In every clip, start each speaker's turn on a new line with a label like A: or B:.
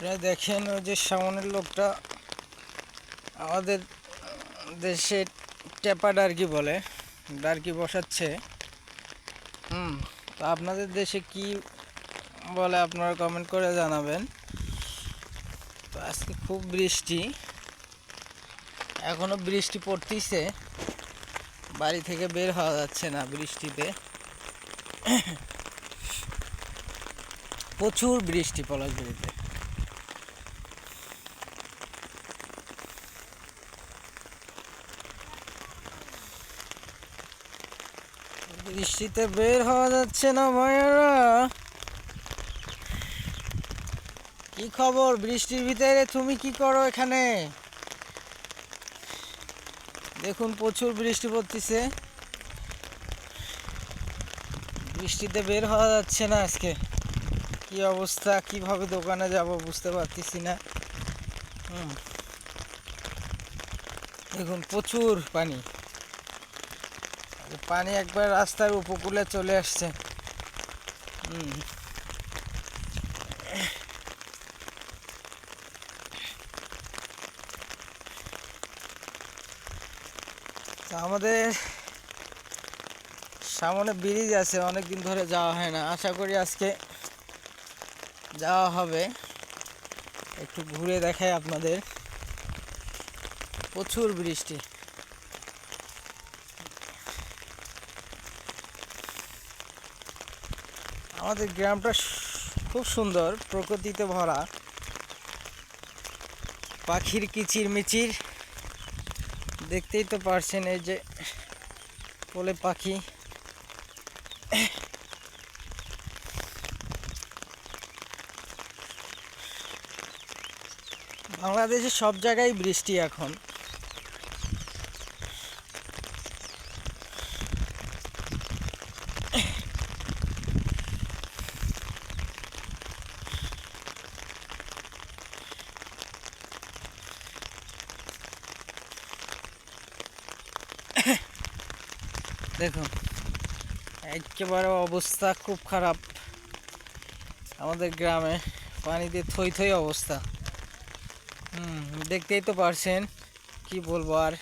A: আপনারা দেখেন ওই যে সামনের লোকটা আমাদের দেশে টেপা ডার্কি বলে, ডার্কি বসাচ্ছে। তো আপনাদের দেশে কি বলে আপনারা কমেন্ট করে জানাবেন। তো আজকে খুব বৃষ্টি, এখনো বৃষ্টি পড়তিছে, বাড়ি থেকে বের হওয়া যাচ্ছে না বৃষ্টিতে। প্রচুর বৃষ্টি পলাশবাড়িতে। বৃষ্টিতে বের হওয়া যাচ্ছে না ভাইয়ারা। কি খবর বৃষ্টির ভিতরে, তুমি কি করো এখানে? দেখুন প্রচুর বৃষ্টি পড়তেছে, বৃষ্টিতে বের হওয়া যাচ্ছে না আজকে। কি অবস্থা, কিভাবে দোকানে যাব বুঝতে পারতেছি না। দেখুন প্রচুর পানি, পানি একবার রাস্তার উপকূলে চলে আসছে। আমাদের সামনে ব্রিজ আছে, অনেক দিন ধরে যাওয়া হয় না, আশা করি আজকে যাওয়া হবে। একটু ঘুরে দেখাই আপনাদের। প্রচুর বৃষ্টি, আমাদের গ্রামটা খুব সুন্দর, প্রকৃতিতে ভরা, পাখির কিচির মিচির দেখতেই তো পারছেন। এই যে কোলে পাখি, বাংলাদেশে সব জায়গায় বৃষ্টি এখন। দেখুন একেবারে অবস্থা খুব খারাপ আমাদের গ্রামে, পানিতে থই থই অবস্থা। দেখতেই তো পারছেন, কি বলবো আর।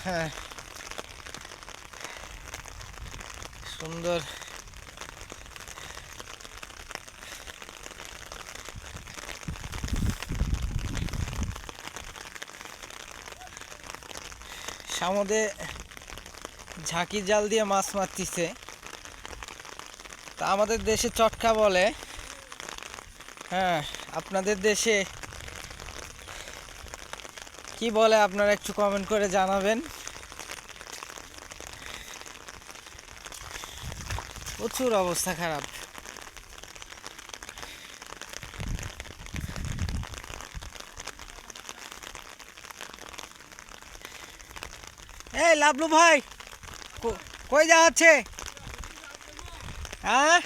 A: হ্যাঁ, সুন্দর। সমুদ্রে ঝাঁকি জাল দিয়ে মাছ মারতেছে, তা আমাদের দেশে চটকা বলে। হ্যাঁ, আপনাদের দেশে কি বলে আপনারা একটু কমেন্ট করে জানাবেন। প্রচুর অবস্থা খারাপ। এই লাবলু ভাই, কই যাচ্ছে? হ্যাঁ,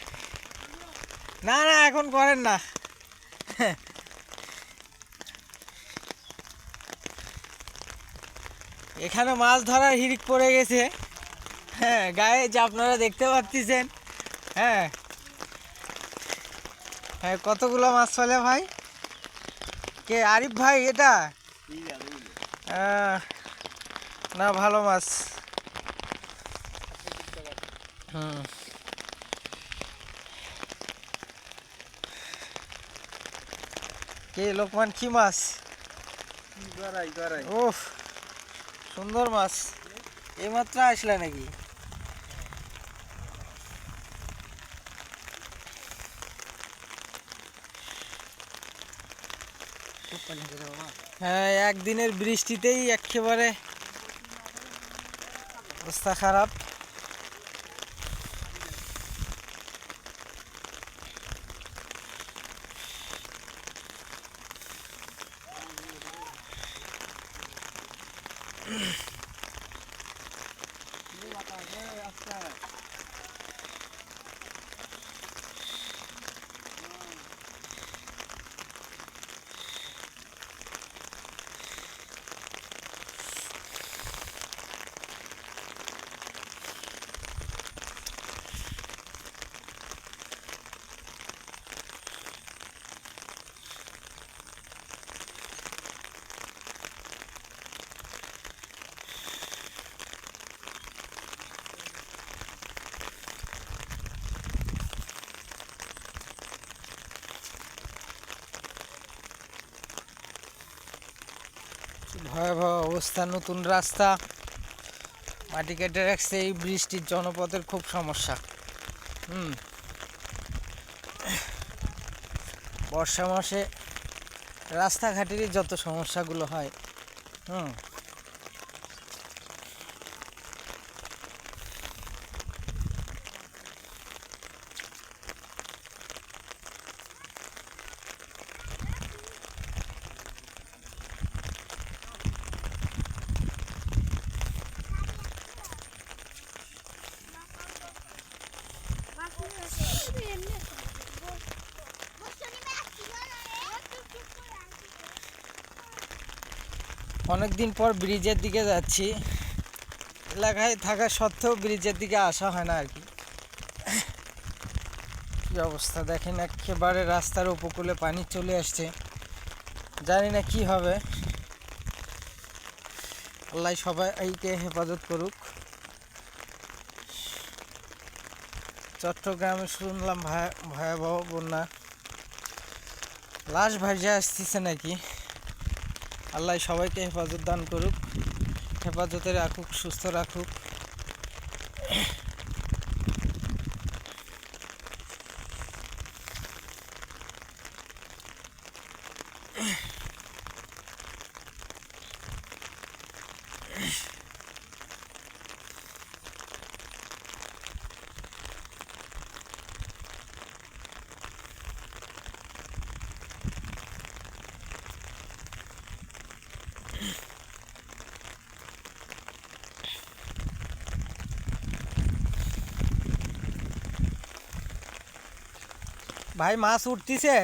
A: না না এখন করেন না। এখানে মাছ ধরার হিড়িক পড়ে গেছে। হ্যাঁ, গায়ে যে আপনারা দেখতে পাচ্ছেন। হ্যাঁ হ্যাঁ, কতগুলো মাছ চলে ভাই। কে আরিফ ভাই এটা? না ভালো মাছ। কে লোকমান, কি মাছ? ওহ, সুন্দর মাছ। এইমাত্র আসলে নাকি? হ্যাঁ, একদিনের বৃষ্টিতেই একেবারে অবস্থা খারাপ। ভয়াবহ অবস্থা, নতুন রাস্তা মাটি কেটে রাখছে। এই বৃষ্টির জনপথের খুব সমস্যা। বর্ষা মাসে রাস্তাঘাটেরই যত সমস্যাগুলো হয়। অনেকদিন পর ব্রিজের দিকে যাচ্ছি। এলাকায় থাকা সত্ত্বেও ব্রিজের দিকে আসা হয় না আর কি। কি অবস্থা দেখেন, একেবারে রাস্তার উপকূলে পানি চলে আসছে। জানি না কি হবে, আল্লাহ সবাইকে হেফাজত করুক। চট্টগ্রামে শুনলাম ভয়াবহ বন্যা, লাশ ভাসে আসতেছে নাকি। আল্লাহ সবাইকে হেফাজত দান করুক, হেফাজতে রাখুক, সুস্থ রাখুক। ভাই মাছ উঠতিছে,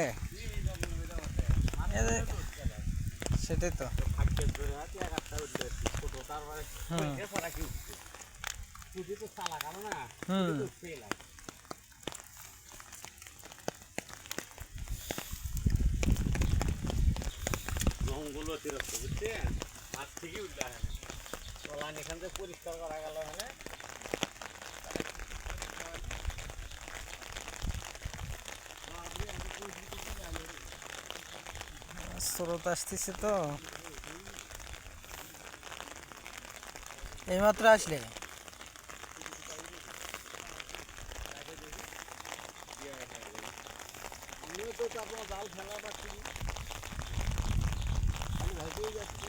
A: সেটাই তো।
B: জঙ্গল অতিরিক্ত বুঝছেন, মাছ থেকে উঠলে চলান এখান থেকে পরিষ্কার করা গেল। মানে
A: স্রোত আসতেছে তো, এইমাত্র আসলে।
B: আমিও তো আপনার জাল ফেলা পাচ্ছি, আমি ভাইতেই যাচ্ছি,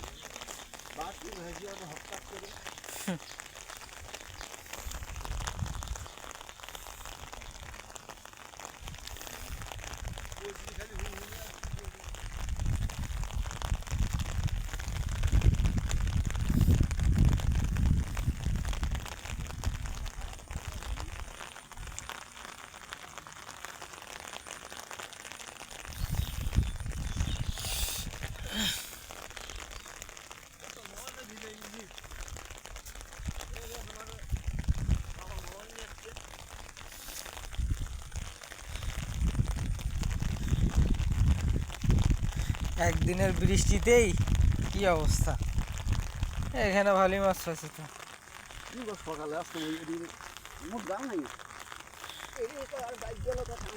B: বাকি ভাইজি ওটা হঠাৎ করে
A: একদিনের বৃষ্টিতেই কি অবস্থা। এখানে ভালোই মাছ আছে তো।
B: সকালে আসতে মোট গান নাই, আর বাইক গেল কথা।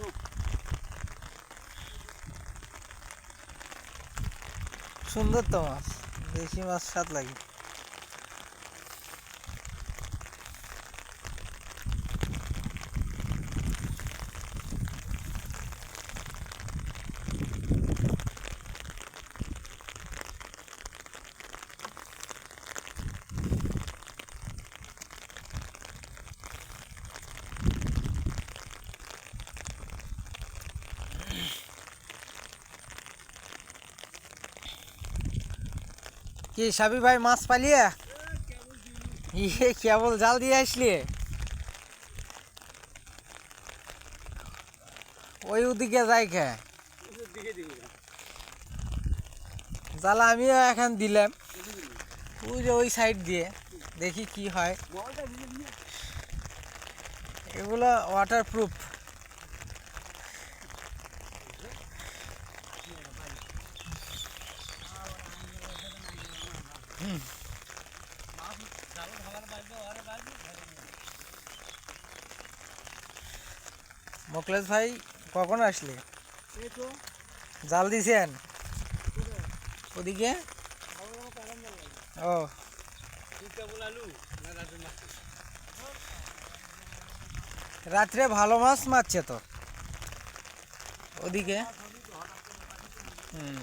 A: সুন্দর তো মাছ, দেশি মাছ স্বাদ লাগে। কি সাবি ভাই মাছ পালিয়ে কেবল জাল দিয়ে আসলি? ওই ওদিকে যাই খে জালা আমিও এখন দিলাম, ওই যে ওই সাইড দিয়ে, দেখি কি হয়। এগুলো ওয়াটারপ্রুফ। মোকলেশ ভাই কখন আসলে? জাল দিছেন ওদিকে? ও রাত্রে ভালো মাছ মারছে তো ওদিকে। হুম